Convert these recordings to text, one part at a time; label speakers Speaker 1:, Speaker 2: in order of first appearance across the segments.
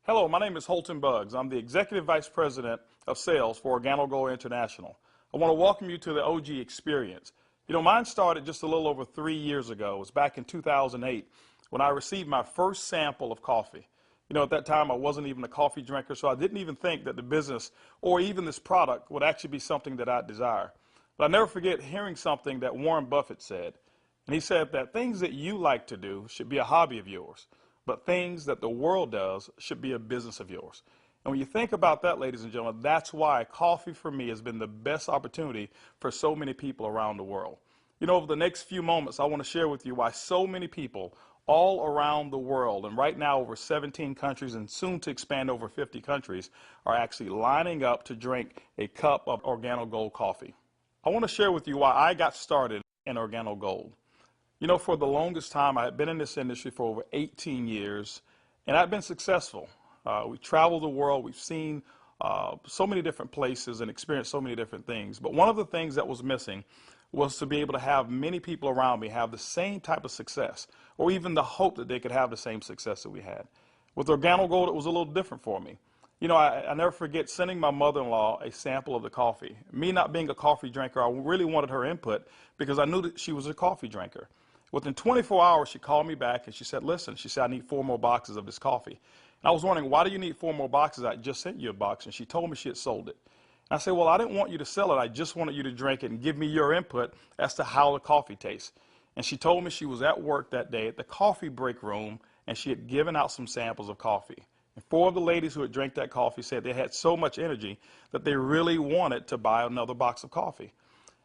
Speaker 1: Hello, my name is Holton Buggs. I'm the Executive Vice President of Sales for OrganoGold International. I want to welcome you to the OG experience. Mine started just a little over 3 years ago. It was back in 2008 when I received my first sample of coffee. At that time I wasn't even a coffee drinker, so I didn't even think that the business or even this product would actually be something that I'd desire. But I never forget hearing something that Warren Buffett said. And he said that things that you like to do should be a hobby of yours, but things that the world does should be a business of yours. And when you think about that, ladies and gentlemen, that's why coffee for me has been the best opportunity for so many people around the world. Over the next few moments, I want to share with you why so many people all around the world, and right now over 17 countries and soon to expand over 50 countries, are actually lining up to drink a cup of OrganoGold coffee. I want to share with you why I got started in OrganoGold. For the longest time, I had been in this industry for over 18 years, and I've been successful. We traveled the world. We've seen so many different places and experienced so many different things. But one of the things that was missing was to be able to have many people around me have the same type of success, or even the hope that they could have the same success that we had. With OrganoGold, it was a little different for me. I never forget sending my mother-in-law a sample of the coffee. Me not being a coffee drinker, I really wanted her input because I knew that she was a coffee drinker. Within 24 hours, she called me back and she said, listen, she said, I need 4 more boxes of this coffee. And I was wondering, why do you need 4 more boxes? I just sent you a box. And she told me she had sold it. And I said, well, I didn't want you to sell it. I just wanted you to drink it and give me your input as to how the coffee tastes. And she told me she was at work that day at the coffee break room, and she had given out some samples of coffee. And 4 of the ladies who had drank that coffee said they had so much energy that they really wanted to buy another box of coffee.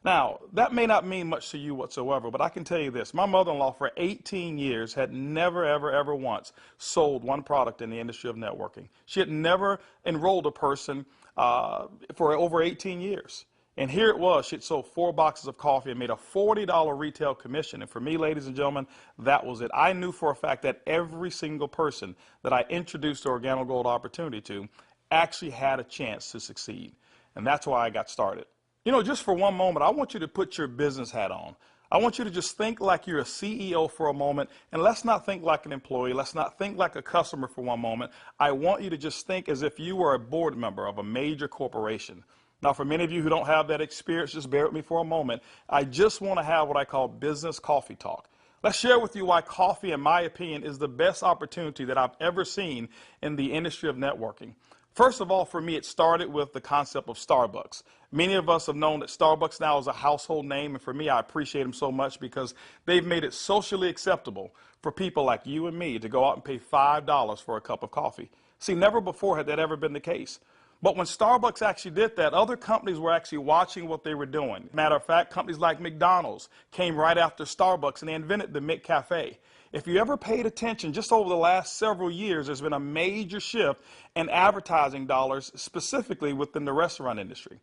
Speaker 1: Now, that may not mean much to you whatsoever, but I can tell you this. My mother-in-law for 18 years had never, ever once sold one product in the industry of networking. She had never enrolled a person for over 18 years. And here it was. She had sold 4 boxes of coffee and made a $40 retail commission. And for me, ladies and gentlemen, that was it. I knew for a fact that every single person that I introduced the OrganoGold opportunity to actually had a chance to succeed. And that's why I got started. Just for one moment, I want you to put your business hat on. I want you to just think like you're a CEO for a moment, and let's not think like an employee. Let's not think like a customer for one moment. I want you to just think as if you were a board member of a major corporation. Now, for many of you who don't have that experience, just bear with me for a moment. I just want to have what I call business coffee talk. Let's share with you why coffee, in my opinion, is the best opportunity that I've ever seen in the industry of networking. First of all, for me, it started with the concept of Starbucks. Many of us have known that Starbucks now is a household name, and for me, I appreciate them so much because they've made it socially acceptable for people like you and me to go out and pay $5 for a cup of coffee. See, never before had that ever been the case. But when Starbucks actually did that, other companies were actually watching what they were doing. Matter of fact, companies like McDonald's came right after Starbucks, and they invented the McCafe. If you ever paid attention, just over the last several years, there's been a major shift in advertising dollars, specifically within the restaurant industry.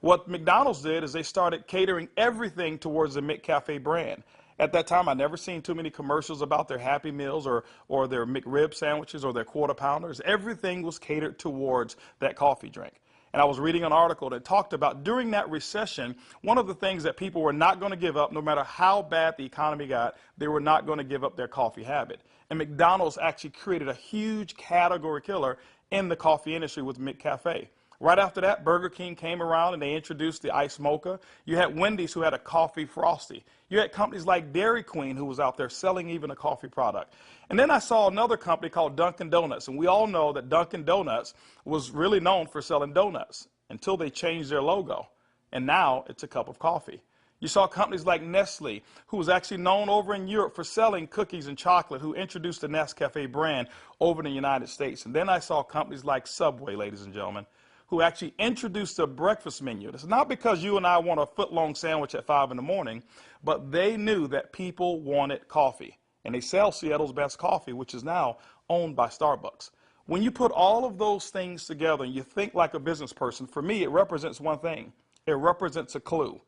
Speaker 1: What McDonald's did is they started catering everything towards the McCafe brand. At that time, I never seen too many commercials about their Happy Meals or their McRib sandwiches or their Quarter Pounders. Everything was catered towards that coffee drink. And I was reading an article that talked about during that recession, one of the things that people were not going to give up, no matter how bad the economy got, they were not going to give up their coffee habit. And McDonald's actually created a huge category killer in the coffee industry with McCafe. Right after that, Burger King came around and they introduced the Iced Mocha. You had Wendy's who had a coffee frosty. You had companies like Dairy Queen who was out there selling even a coffee product. And then I saw another company called Dunkin' Donuts. And we all know that Dunkin' Donuts was really known for selling donuts until they changed their logo. And now it's a cup of coffee. You saw companies like Nestle, who was actually known over in Europe for selling cookies and chocolate, who introduced the Nescafe brand over in the United States. And then I saw companies like Subway, ladies and gentlemen, who actually introduced a breakfast menu. It's not because you and I want a foot-long sandwich at 5 in the morning, but they knew that people wanted coffee. And they sell Seattle's best coffee, which is now owned by Starbucks. When you put all of those things together and you think like a business person, for me, it represents one thing. It represents a clue.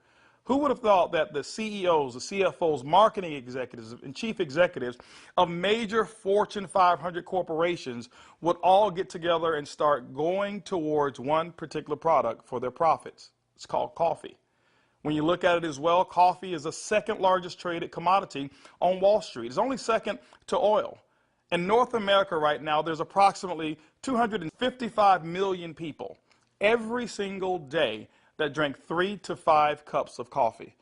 Speaker 1: Who would have thought that the CEOs, the CFOs, marketing executives, and chief executives of major Fortune 500 corporations would all get together and start going towards one particular product for their profits? It's called coffee. When you look at it as well, coffee is the second largest traded commodity on Wall Street. It's only second to oil. In North America right now, there's approximately 255 million people every single day that drink 3 to 5 cups of coffee.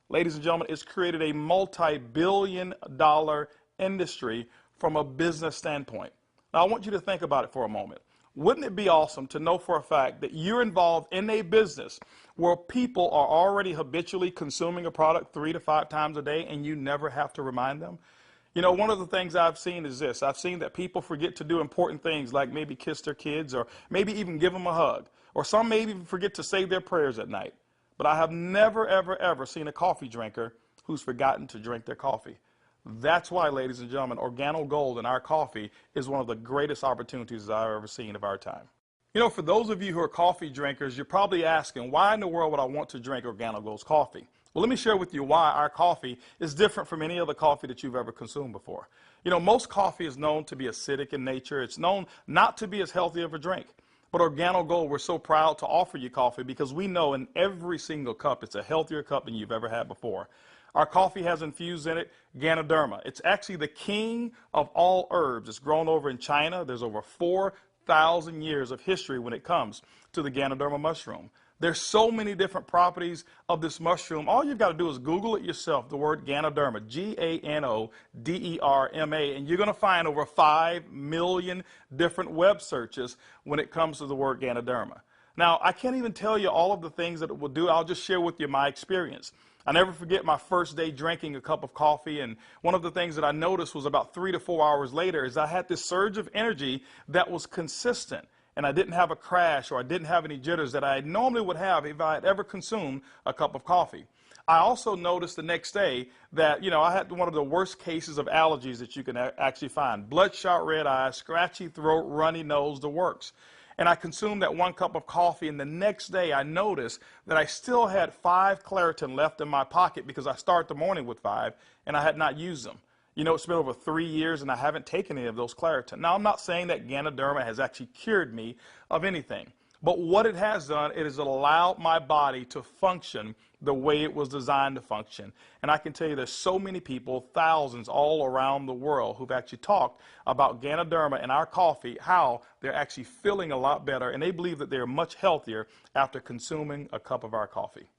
Speaker 1: Ladies and gentlemen, it's created a multi-billion-dollar industry from a business standpoint. Now, I want you to think about it for a moment. Wouldn't it be awesome to know for a fact that you're involved in a business where people are already habitually consuming a product 3 to 5 times a day and you never have to remind them? You know, one of the things I've seen is this. I've seen that people forget to do important things like maybe kiss their kids or maybe even give them a hug. Or some maybe even forget to say their prayers at night. But I have never, ever, ever seen a coffee drinker who's forgotten to drink their coffee. That's why, ladies and gentlemen, Organo Gold in our coffee is one of the greatest opportunities I've ever seen of our time. You know, for those of you who are coffee drinkers, you're probably asking, why in the world would I want to drink Organo Gold's coffee? Well, let me share with you why our coffee is different from any other coffee that you've ever consumed before. You know, most coffee is known to be acidic in nature. It's known not to be as healthy of a drink. But Organo Gold, we're so proud to offer you coffee because we know in every single cup it's a healthier cup than you've ever had before. Our coffee has infused in it Ganoderma. It's actually the king of all herbs. It's grown over in China. There's over 4,000 years of history when it comes to the Ganoderma mushroom. There's so many different properties of this mushroom. All you've got to do is Google it yourself, the word Ganoderma, Ganoderma, and you're going to find over 5 million different web searches when it comes to the word Ganoderma. Now, I can't even tell you all of the things that it will do. I'll just share with you my experience. I never forget my first day drinking a cup of coffee, and one of the things that I noticed was about 3 to 4 hours later is I had this surge of energy that was consistent. And I didn't have a crash or I didn't have any jitters that I normally would have if I had ever consumed a cup of coffee. I also noticed the next day that, you know, I had one of the worst cases of allergies that you can actually find. Bloodshot red eyes, scratchy throat, runny nose, the works. And I consumed that 1 cup of coffee, and the next day I noticed that I still had 5 Claritin left in my pocket because I start the morning with 5 and I had not used them. You know, it's been over 3 years and I haven't taken any of those Claritin. Now, I'm not saying that Ganoderma has actually cured me of anything. But what it has done, it has allowed my body to function the way it was designed to function. And I can tell you there's so many people, thousands all around the world, who've actually talked about Ganoderma and our coffee, how they're actually feeling a lot better. And they believe that they're much healthier after consuming a cup of our coffee.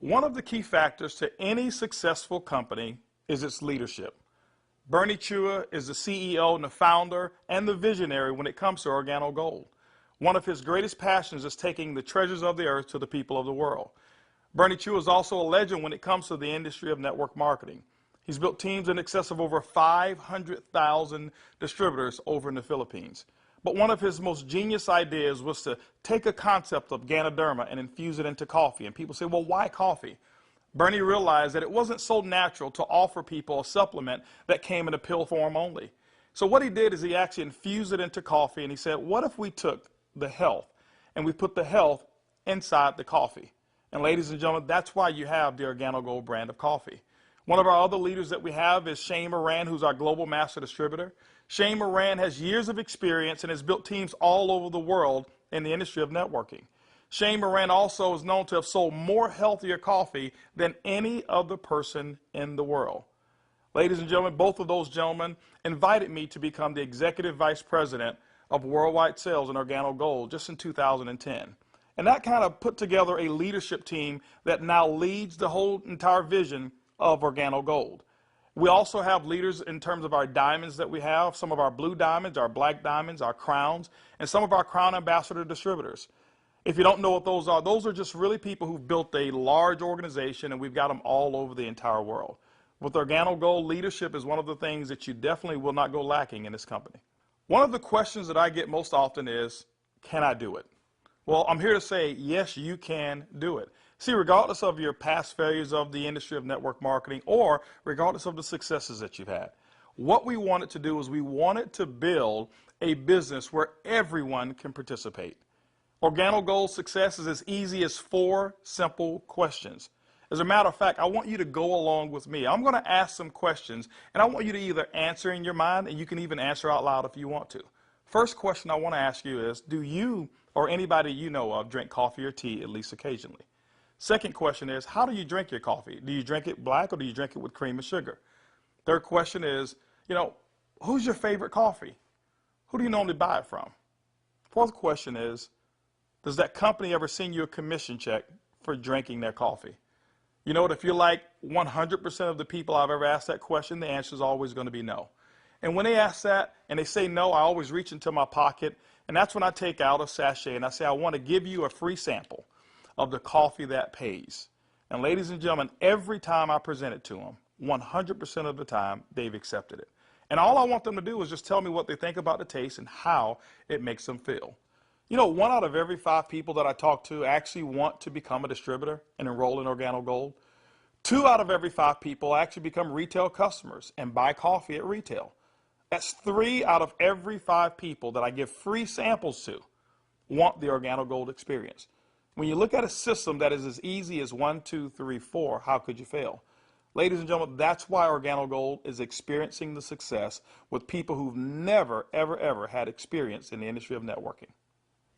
Speaker 1: One of the key factors to any successful company is its leadership. Bernie Chua is the CEO and the founder and the visionary when it comes to Organo Gold. One of his greatest passions is taking the treasures of the earth to the people of the world. Bernie Chua is also a legend when it comes to the industry of network marketing. He's built teams in excess of over 500,000 distributors over in the Philippines. But one of his most genius ideas was to take a concept of Ganoderma and infuse it into coffee. And people say, well, why coffee? Bernie realized that it wasn't so natural to offer people a supplement that came in a pill form only. So what he did is he actually infused it into coffee, and he said, what if we took the health and we put the health inside the coffee? And ladies and gentlemen, that's why you have the Organo Gold brand of coffee. One of our other leaders that we have is Shane Moran, who's our global master distributor. Shane Moran has years of experience and has built teams all over the world in the industry of networking. Shane Moran also is known to have sold more healthier coffee than any other person in the world. Ladies and gentlemen, both of those gentlemen invited me to become the Executive Vice President of Worldwide Sales in Organo Gold just in 2010. And that kind of put together a leadership team that now leads the whole entire vision of Organo Gold. We also have leaders in terms of our diamonds that we have, some of our blue diamonds, our black diamonds, our crowns, and some of our crown ambassador distributors. If you don't know what those are just really people who've built a large organization, and we've got them all over the entire world. With Organo Gold, leadership is one of the things that you definitely will not go lacking in this company. One of the questions that I get most often is, can I do it? Well, I'm here to say, yes, you can do it. See, regardless of your past failures of the industry of network marketing or regardless of the successes that you've had, what we wanted to do is we wanted to build a business where everyone can participate. Organo Gold's success is as easy as 4 simple questions. As a matter of fact, I want you to go along with me. I'm going to ask some questions, and I want you to either answer in your mind, and you can even answer out loud if you want to. First question I want to ask you is, do you or anybody you know of drink coffee or tea at least occasionally? Second question is, how do you drink your coffee? Do you drink it black or do you drink it with cream and sugar? Third question is, Who's your favorite coffee? Who do you normally buy it from? Fourth question is, does that company ever send you a commission check for drinking their coffee? You know what, if you're like 100% of the people I've ever asked that question, the answer is always going to be no. And when they ask that and they say no, I always reach into my pocket, and that's when I take out a sachet and I say, I want to give you a free sample of the coffee that pays. And ladies and gentlemen, every time I present it to them, 100% of the time, they've accepted it. And all I want them to do is just tell me what they think about the taste and how it makes them feel. You know, 1 out of every 5 people that I talk to actually want to become a distributor and enroll in OrganoGold. 2 out of every 5 people actually become retail customers and buy coffee at retail. That's 3 out of every 5 people that I give free samples to want the OrganoGold experience. When you look at a system that is as easy as 1, 2, 3, 4, how could you fail? Ladies and gentlemen, that's why OrganoGold is experiencing the success with people who've never, ever, ever had experience in the industry of networking.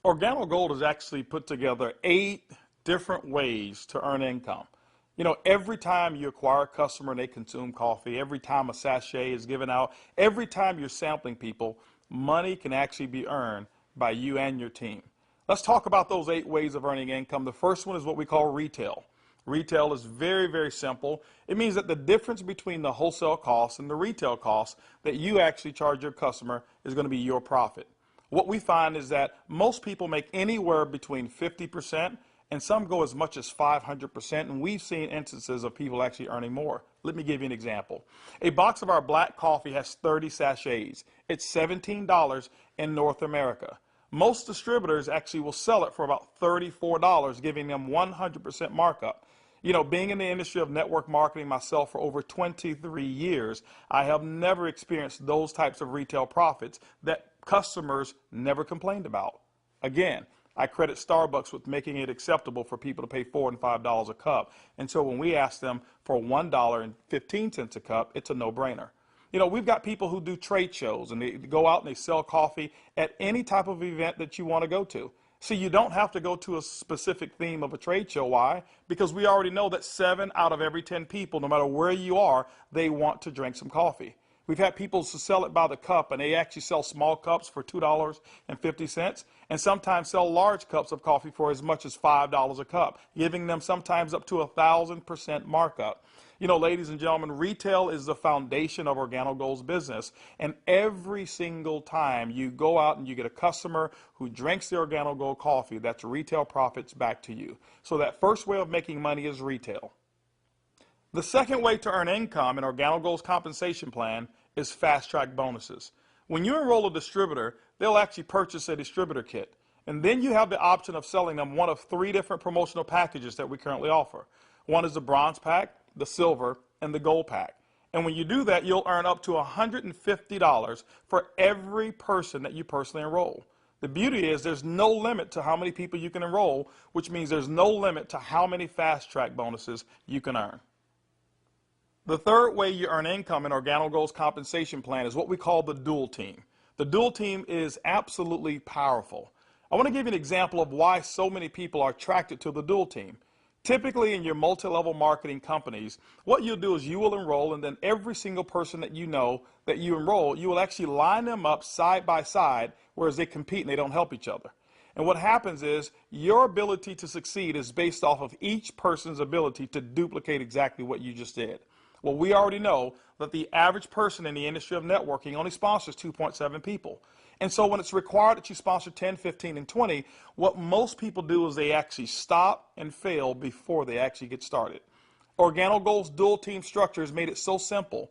Speaker 1: OrganoGold has actually put together 8 different ways to earn income. You know, every time you acquire a customer and they consume coffee, every time a sachet is given out, every time you're sampling people, money can actually be earned by you and your team. Let's talk about those 8 ways of earning income. The first one is what we call retail. Retail is very, very simple. It means that the difference between the wholesale cost and the retail cost that you actually charge your customer is going to be your profit. What we find is that most people make anywhere between 50% and some go as much as 500%, and we've seen instances of people actually earning more. Let me give you an example. A box of our black coffee has 30 sachets. It's $17 in North America. Most distributors actually will sell it for about $34, giving them 100% markup. You know, being in the industry of network marketing myself for over 23 years, I have never experienced those types of retail profits that customers never complained about. Again, I credit Starbucks with making it acceptable for people to pay $4 and $5 a cup. And so when we ask them for $1.15 a cup, it's a no-brainer. You know, we've got people who do trade shows and they go out and they sell coffee at any type of event that you want to go to. See, you don't have to go to a specific theme of a trade show. Why? Because we already know that 7 out of every 10 people, no matter where you are, they want to drink some coffee. We've had people sell it by the cup, and they actually sell small cups for $2.50, and sometimes sell large cups of coffee for as much as $5 a cup, giving them sometimes up to 1,000% markup. You know, ladies and gentlemen, retail is the foundation of OrganoGold's business, and every single time you go out and you get a customer who drinks the OrganoGold coffee, that's retail profits back to you. So that first way of making money is retail. The second way to earn income in OrganoGold's compensation plan is fast-track bonuses. When you enroll a distributor, they'll actually purchase a distributor kit. And then you have the option of selling them one of 3 different promotional packages that we currently offer. One is the bronze pack, the silver, and the gold pack. And when you do that, you'll earn up to $150 for every person that you personally enroll. The beauty is there's no limit to how many people you can enroll, which means there's no limit to how many fast-track bonuses you can earn. The third way you earn income in OrganoGold's compensation plan is what we call the dual team. The dual team is absolutely powerful. I want to give you an example of why so many people are attracted to the dual team. Typically in your multi-level marketing companies, what you'll do is you will enroll, and then every single person that you know that you enroll, you will actually line them up side by side, whereas they compete and they don't help each other. And what happens is your ability to succeed is based off of each person's ability to duplicate exactly what you just did. Well, we already know that the average person in the industry of networking only sponsors 2.7 people. And so when it's required that you sponsor 10, 15, and 20, what most people do is they actually stop and fail before they actually get started. OrganoGold's dual team structure has made it so simple.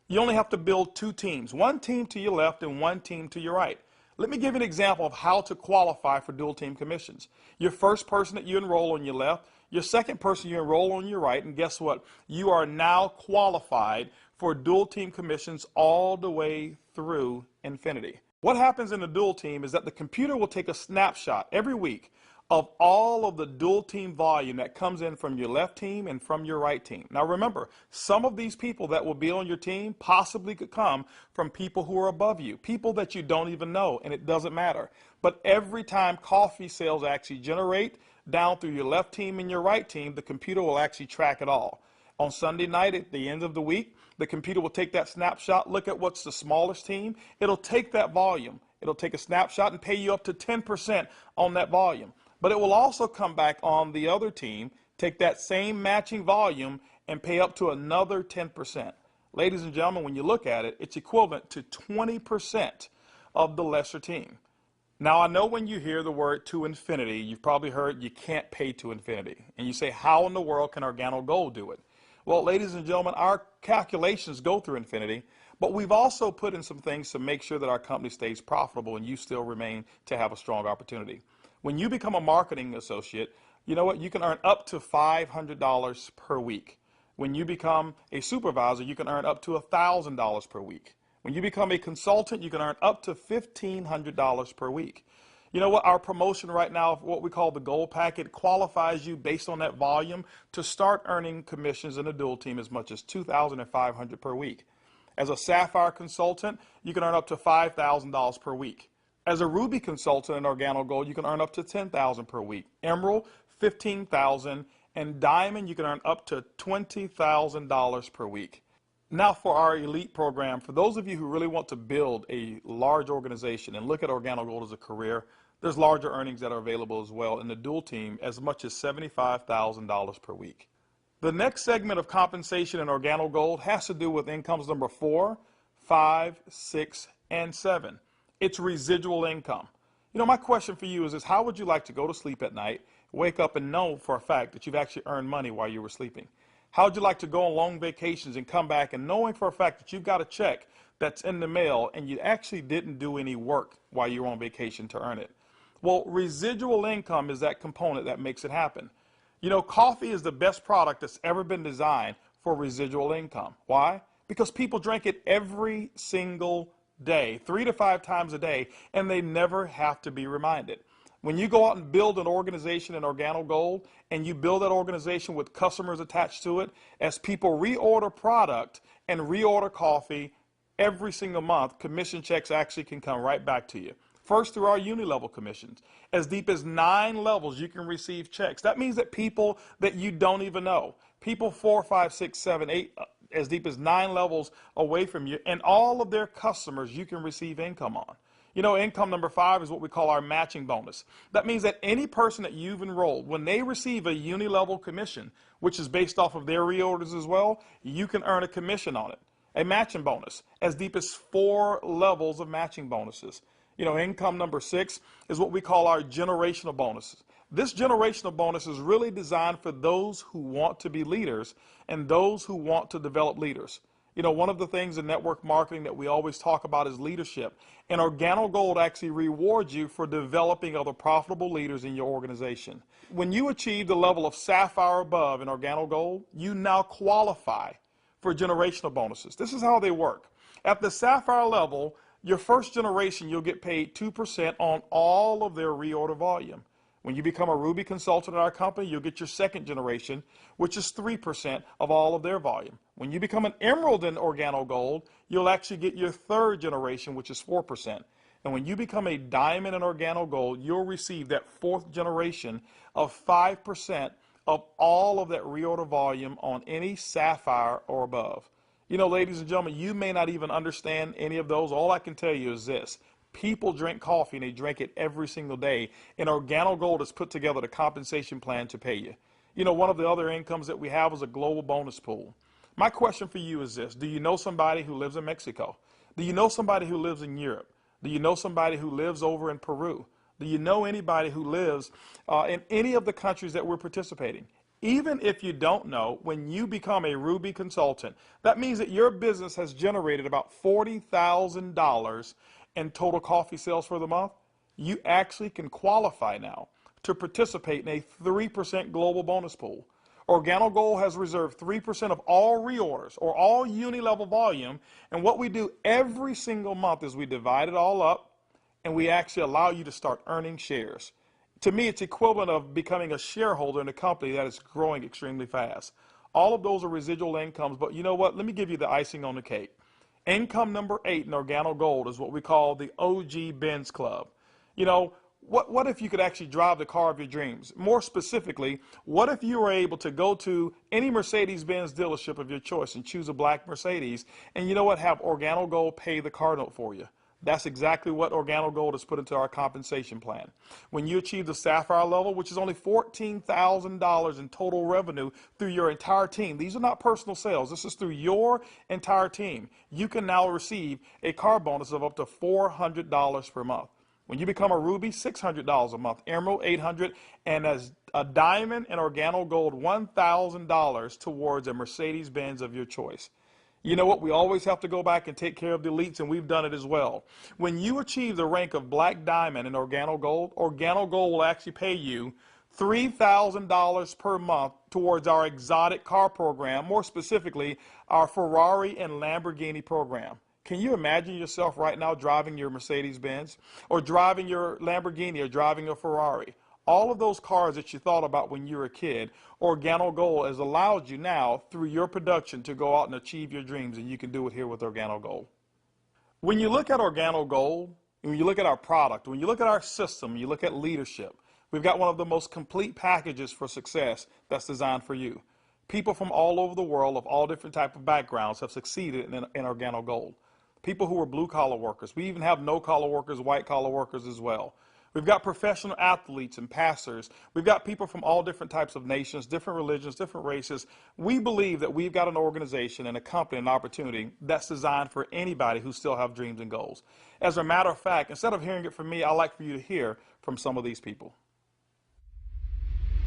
Speaker 1: You only have to build 2 teams, 1 team to your left and 1 team to your right. Let me give you an example of how to qualify for dual team commissions. Your first person that you enroll on your left, your second person you enroll on your right, and guess what? You are now qualified for dual team commissions all the way through infinity. What happens in a dual team is that the computer will take a snapshot every week of all of the dual team volume that comes in from your left team and from your right team. Now remember, some of these people that will be on your team possibly could come from people who are above you, people that you don't even know, and it doesn't matter. But every time coffee sales actually generate down through your left team and your right team, the computer will actually track it all. On Sunday night at the end of the week, the computer will take that snapshot, look at what's the smallest team. It'll take that volume. It'll take a snapshot and pay you up to 10% on that volume. But it will also come back on the other team, take that same matching volume and pay up to another 10%. Ladies and gentlemen, when you look at it, it's equivalent to 20% of the lesser team. Now, I know when you hear the word to infinity, you've probably heard you can't pay to infinity. And you say, how in the world can Organo Gold do it? Well, ladies and gentlemen, our calculations go through infinity, but we've also put in some things to make sure that our company stays profitable and you still remain to have a strong opportunity. When you become a marketing associate, you know what? You can earn up to $500 per week. When you become a supervisor, you can earn up to $1,000 per week. When you become a consultant, you can earn up to $1,500 per week. You know what? Our promotion right now, what we call the gold packet, qualifies you based on that volume to start earning commissions in a dual team as much as $2,500 per week. As a sapphire consultant, you can earn up to $5,000 per week. As a ruby consultant in Organo Gold, you can earn up to $10,000 per week. Emerald, $15,000, and diamond, you can earn up to $20,000 per week. Now for our elite program, for those of you who really want to build a large organization and look at Organo Gold as a career, there's larger earnings that are available as well in the dual team, as much as $75,000 per week. The next segment of compensation in Organo Gold has to do with incomes number 4, 5, 6, and 7. It's residual income. You know, my question for you is how would you like to go to sleep at night, wake up and know for a fact that you've actually earned money while you were sleeping? How would you like to go on long vacations and come back and knowing for a fact that you've got a check that's in the mail and you actually didn't do any work while you were on vacation to earn it? Well, residual income is that component that makes it happen. You know, coffee is the best product that's ever been designed for residual income. Why? Because people drink it every single day, 3 to 5 times a day, and they never have to be reminded. When you go out and build an organization in Organo Gold and you build that organization with customers attached to it, as people reorder product and reorder coffee every single month, commission checks actually can come right back to you. First, through our uni-level commissions. As deep as 9 levels, you can receive checks. That means that people that you don't even know, people 4, 5, 6, 7, 8, as deep as 9 levels away from you, and all of their customers you can receive income on. You know, income number 5 is what we call our matching bonus. That means that any person that you've enrolled, when they receive a uni-level commission, which is based off of their reorders as well, you can earn a commission on it. A matching bonus, as deep as 4 levels of matching bonuses. You know, income number 6 is what we call our generational bonuses. This generational bonus is really designed for those who want to be leaders and those who want to develop leaders. You know, one of the things in network marketing that we always talk about is leadership. And Organo Gold actually rewards you for developing other profitable leaders in your organization. When you achieve the level of sapphire above in Organo Gold, you now qualify for generational bonuses. This is how they work. At the sapphire level, your first generation, you'll get paid 2% on all of their reorder volume. When you become a Ruby consultant in our company, you'll get your second generation, which is 3% of all of their volume. When you become an Emerald in Organo Gold, you'll actually get your third generation, which is 4%. And when you become a Diamond in Organo Gold, you'll receive that fourth generation of 5% of all of that reorder volume on any Sapphire or above. You know, ladies and gentlemen, you may not even understand any of those. All I can tell you is this. People drink coffee and they drink it every single day. And Organo Gold has put together the compensation plan to pay you. You know, one of the other incomes that we have is a global bonus pool. My question for you is this. Do you know somebody who lives in Mexico? Do you know somebody who lives in Europe? Do you know somebody who lives over in Peru? Do you know anybody who lives in any of the countries that we're participating? Even if you don't know, when you become a Ruby consultant, that means that your business has generated about $40,000 in total coffee sales for the month. You actually can qualify now to participate in a 3% global bonus pool. Organo Gold has reserved 3% of all reorders or all uni-level volume, and what we do every single month is we divide it all up and we actually allow you to start earning shares. To me, it's equivalent of becoming a shareholder in a company that is growing extremely fast. All of those are residual incomes, but you know what? Let me give you the icing on the cake. Income number 8 in Organo Gold is what we call the OG Benz Club. You know, What if you could actually drive the car of your dreams? More specifically, what if you were able to go to any Mercedes-Benz dealership of your choice and choose a black Mercedes, and you know what, have Organo Gold pay the car note for you? That's exactly what Organo Gold has put into our compensation plan. When you achieve the Sapphire level, which is only $14,000 in total revenue through your entire team, these are not personal sales, this is through your entire team, you can now receive a car bonus of up to $400 per month. When you become a Ruby, $600 a month, Emerald, $800, and as a Diamond and Organo Gold, $1,000 towards a Mercedes-Benz of your choice. You know what? We always have to go back and take care of the elites, and we've done it as well. When you achieve the rank of Black Diamond in Organo Gold will actually pay you $3,000 per month towards our exotic car program, more specifically, our Ferrari and Lamborghini program. Can you imagine yourself right now driving your Mercedes-Benz or driving your Lamborghini or driving a Ferrari? All of those cars that you thought about when you were a kid, Organo Gold has allowed you now through your production to go out and achieve your dreams, and you can do it here with Organo Gold. When you look at Organo Gold, when you look at our product, when you look at our system, you look at leadership, we've got one of the most complete packages for success that's designed for you. People from all over the world of all different types of backgrounds have succeeded in Organo Gold. People who are blue-collar workers. We even have no-collar workers, white-collar workers as well. We've got professional athletes and pastors. We've got people from all different types of nations, different religions, different races. We believe that we've got an organization and a company, an opportunity that's designed for anybody who still have dreams and goals. As a matter of fact, instead of hearing it from me, I'd like for you to hear from some of these people.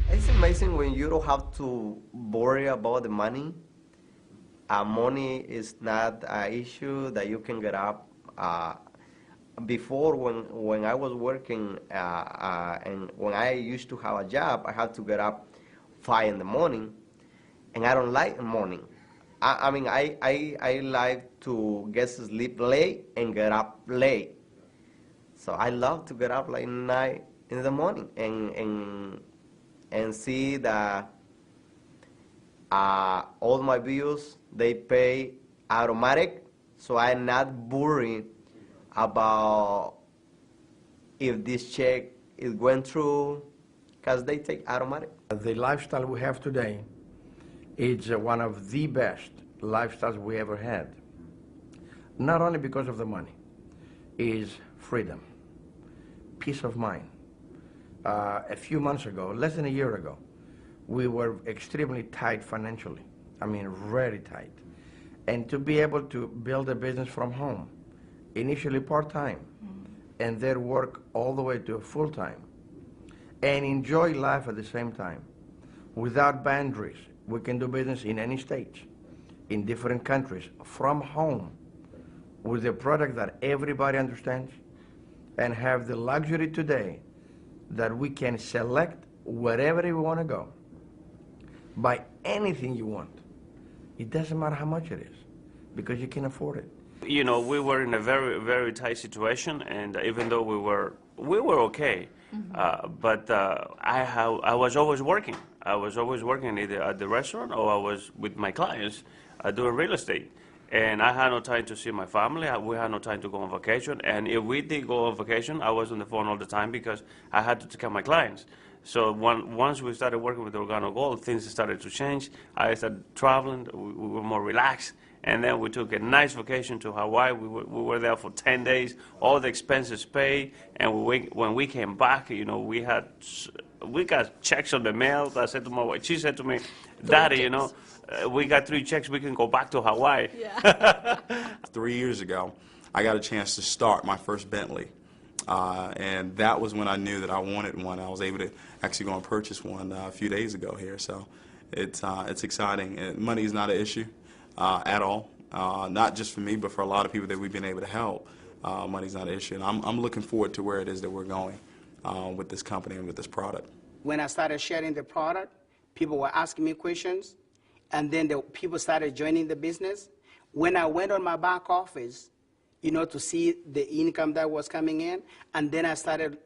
Speaker 2: It's amazing when you don't have to worry about the money. Money is not an issue that you can get up. Before, when I was working and when I used to have a job, I had to get up 5 in the morning, and I don't like the morning. I mean, I like to get to sleep late and get up late. So I love to get up like 9 in the morning and see that all my bills, they pay automatic, so I'm not worried about if this check is going through, because they take automatic.
Speaker 3: The lifestyle we have today is one of the best lifestyles we ever had. Not only because of the money, is freedom, peace of mind. A few months ago, less than a year ago, we were extremely tight financially. I mean, very tight. And to be able to build a business from home, initially part-time, and then work all the way to full-time, and enjoy life at the same time, without boundaries. We can do business in any state, in different countries, from home, with a product that everybody understands, and have the luxury today that we can select wherever we want to go, buy anything you want. It doesn't matter how much it is, because you can afford it.
Speaker 4: You know, we were in a very, very tight situation, and even though we were okay, but I was always working. I was always working either at the restaurant or I was with my clients doing real estate. And I had no time to see my family. We had no time to go on vacation. And if we did go on vacation, I was on the phone all the time because I had to take care of my clients. So once we started working with Organo Gold, things started to change. I started traveling. We were more relaxed. And then we took a nice vacation to Hawaii. We were there for 10 days, all the expenses paid. And when we came back, you know, we got checks on the mail. I said to my wife, she said to me, Daddy, you know, we got 3 checks, we can go back to Hawaii.
Speaker 5: Yeah. 3 years ago, I got a chance to start my first Bentley. And that was when I knew that I wanted one. I was able to actually go and purchase one a few days ago here. So it's exciting. And money is not an issue at all. Not just for me, but for a lot of people that we've been able to help. Money's not an issue. And I'm looking forward to where it is that we're going with this company and with this product.
Speaker 6: When I started sharing the product, people were asking me questions. And then the people started joining the business. When I went on my back office, you know, to see the income that was coming in, and then I started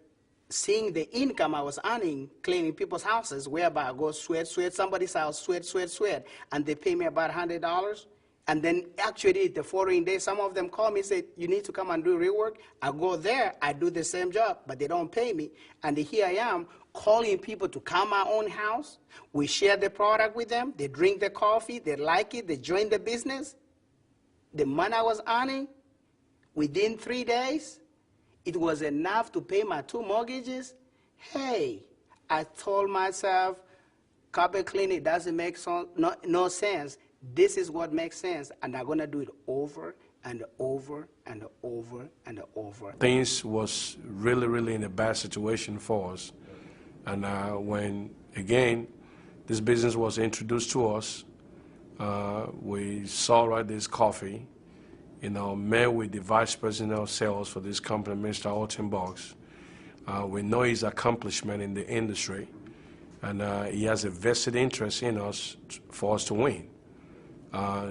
Speaker 6: seeing the income I was earning cleaning people's houses, whereby I go sweat somebody's house, sweat, and they pay me about $100. And then actually the following day, some of them call me and say, you need to come and do rework. I go there, I do the same job, but they don't pay me. And here I am calling people to come my own house. We share the product with them. They drink the coffee, they like it, they join the business. The money I was earning, within 3 days, it was enough to pay my 2 mortgages. Hey, I told myself, carpet cleaning doesn't make no sense. This is what makes sense, and I'm gonna do it over and over and over and over.
Speaker 7: Things was really in a bad situation for us. And when, again, this business was introduced to us, we saw this coffee, met with the vice president of sales for this company, Mr. Alton Box. We know his accomplishment in the industry, and he has a vested interest in us for us to win.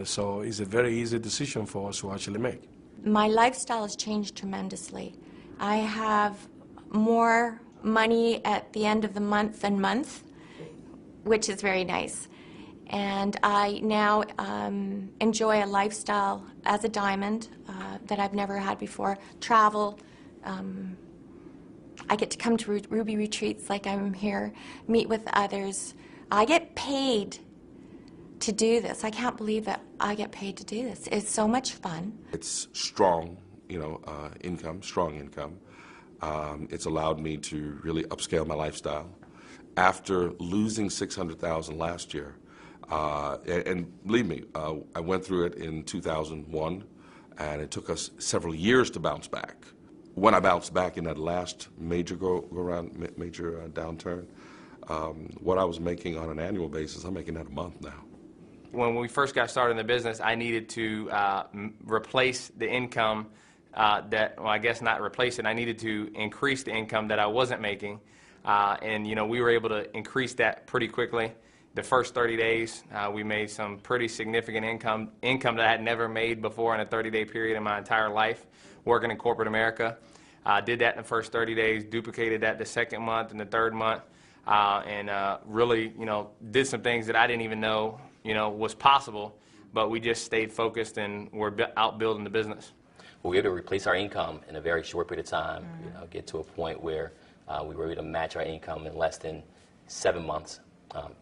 Speaker 7: So it's a very easy decision for us to actually make.
Speaker 8: My lifestyle has changed tremendously. I have more money at the end of the month, which is very nice. And I now enjoy a lifestyle as a diamond that I've never had before. Travel. I get to come to Ruby retreats like I'm here, meet with others. I get paid to do this. I can't believe that I get paid to do this. It's so much fun.
Speaker 9: It's strong, income, strong income. It's allowed me to really upscale my lifestyle. After losing $600,000 last year, and believe me, I went through it in 2001, and it took us several years to bounce back. When I bounced back in that last major downturn, what I was making on an annual basis, I'm making that a month now.
Speaker 10: When we first got started in the business, I needed to replace the income I guess not replace it. I needed to increase the income that I wasn't making. And we were able to increase that pretty quickly. The first 30 days, we made some pretty significant income that I had never made before in a 30-day period in my entire life working in corporate America. Did that in the first 30 days, duplicated that the second month and the third month, and really, did some things that I didn't even know, was possible, but we just stayed focused and we're out building the business.
Speaker 11: We were able to replace our income in a very short period of time, get to a point where we were able to match our income in less than 7 months.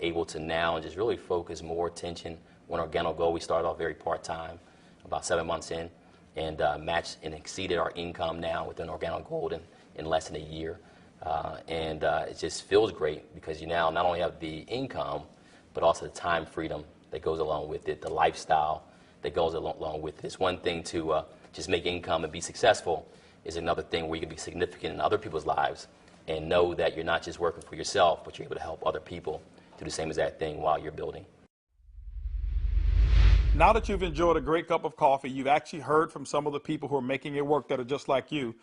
Speaker 11: Able to now just really focus more attention on Organo Gold. We started off very part-time, about 7 months in, and matched and exceeded our income now within Organo Gold in less than a year. And it just feels great because you now not only have the income, but also the time freedom that goes along with it, the lifestyle that goes along with it. It's one thing to just make income and be successful. Is another thing where you can be significant in other people's lives and know that you're not just working for yourself, but you're able to help other people do the same exact thing while you're building.
Speaker 1: Now that you've enjoyed a great cup of coffee, you've actually heard from some of the people who are making it work that are just like you.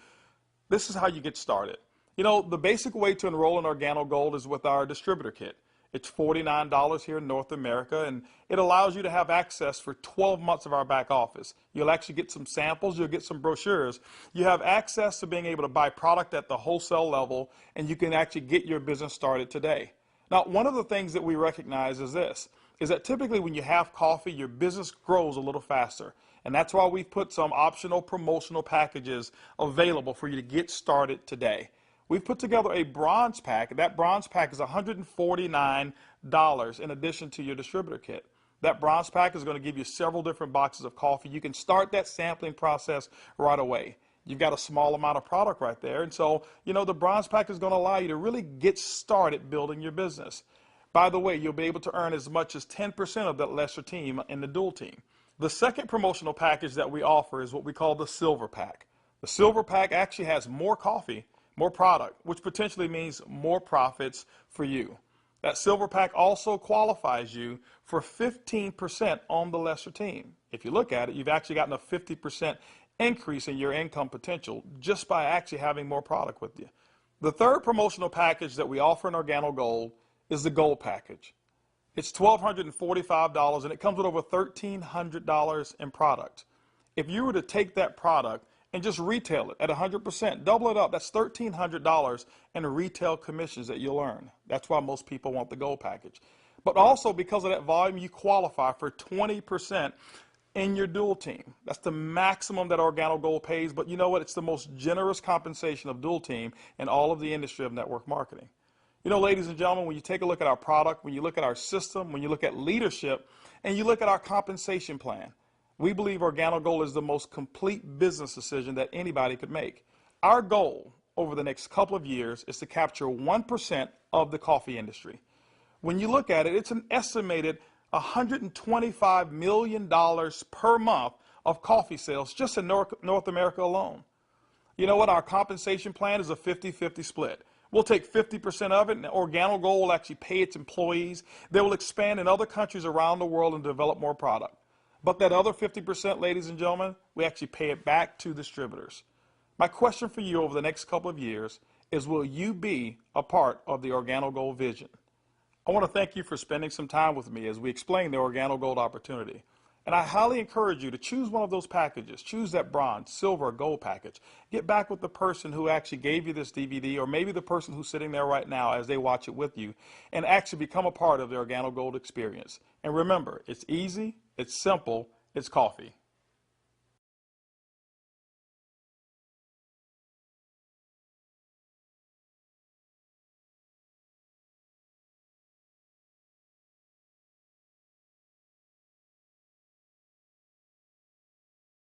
Speaker 1: This is how you get started. The basic way to enroll in Organo Gold is with our distributor kit. It's $49 here in North America, and it allows you to have access for 12 months of our back office. You'll actually get some samples, you'll get some brochures. You have access to being able to buy product at the wholesale level, and you can actually get your business started today. Now, one of the things that we recognize is this, is that typically when you have coffee, your business grows a little faster. And that's why we've put some optional promotional packages available for you to get started today. We've put together a bronze pack. That bronze pack is $149 in addition to your distributor kit. That bronze pack is going to give you several different boxes of coffee. You can start that sampling process right away. You've got a small amount of product right there. And so, the bronze pack is going to allow you to really get started building your business. By the way, you'll be able to earn as much as 10% of that lesser team in the dual team. The second promotional package that we offer is what we call the silver pack. The silver pack actually has more coffee, more product, which potentially means more profits for you. That silver pack also qualifies you for 15% on the lesser team. If you look at it, you've actually gotten a 50% increase in your income potential just by actually having more product with you. The third promotional package that we offer in Organo Gold is the Gold package. It's $1,245 and it comes with over $1,300 in product. If you were to take that product and just retail it at 100%, double it up, that's $1,300 in retail commissions that you'll earn. That's why most people want the Gold package. But also because of that volume, you qualify for 20% in your dual team. That's the maximum that Organo Gold pays, but you know what? It's the most generous compensation of dual team in all of the industry of network marketing. You know, ladies and gentlemen, when you take a look at our product, when you look at our system, when you look at leadership, and you look at our compensation plan, we believe Organo Gold is the most complete business decision that anybody could make. Our goal over the next couple of years is to capture 1% of the coffee industry. When you look at it, it's an estimated $125 million per month of coffee sales just in North America alone. You know what? Our compensation plan is a 50-50 split. We'll take 50% of it, and Organo Gold will actually pay its employees. They will expand in other countries around the world and develop more product. But that other 50%, ladies and gentlemen, we actually pay it back to distributors. My question for you over the next couple of years is, will you be a part of the Organo Gold vision? I want to thank you for spending some time with me as we explain the Organo Gold opportunity. And I highly encourage you to choose one of those packages. Choose that bronze, silver, or gold package. Get back with the person who actually gave you this DVD, or maybe the person who's sitting there right now as they watch it with you, and actually become a part of the Organo Gold experience. And remember, it's easy, it's simple, it's coffee.